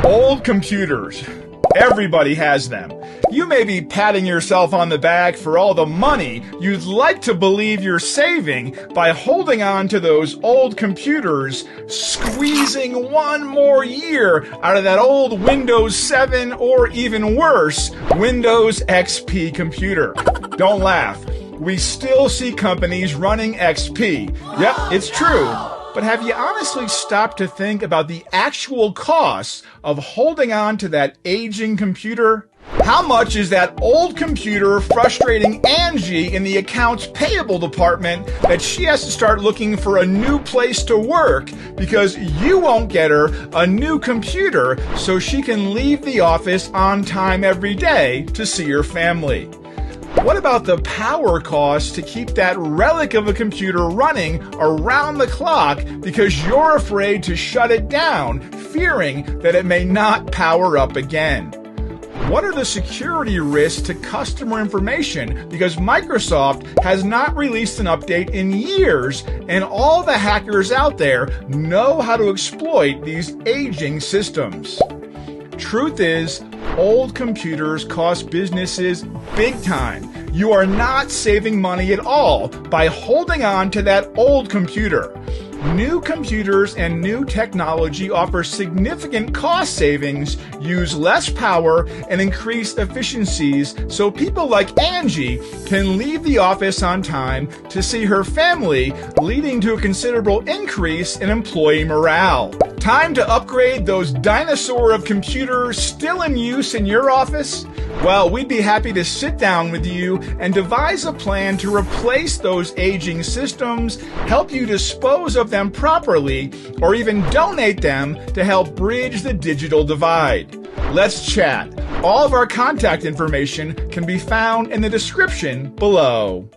Old computers. Everybody has them. You may be patting yourself on the back for all the money you'd like to believe you're saving by holding on to those old computers, squeezing one more year out of that old Windows 7 or even worse, Windows XP computer. Don't laugh. We still see companies running XP. Yep, it's true. But have you honestly stopped to think about the actual costs of holding on to that aging computer? How much is that old computer frustrating Angie in the accounts payable department that she has to start looking for a new place to work because you won't get her a new computer so she can leave the office on time every day to see her family? What about the power cost to keep that relic of a computer running around the clock because you're afraid to shut it down, fearing that it may not power up again? What are the security risks to customer information because Microsoft has not released an update in years and all the hackers out there know how to exploit these aging systems? Truth is, old computers cost businesses big time. You are not saving money at all by holding on to that old computer. New computers and new technology offer significant cost savings, use less power, and increase efficiencies so people like Angie can leave the office on time to see her family, leading to a considerable increase in employee morale. Time to upgrade those dinosaur of computers still in use in your office? Well, we'd be happy to sit down with you and devise a plan to replace those aging systems, help you dispose of them properly, or even donate them to help bridge the digital divide. Let's chat. All of our contact information can be found in the description below.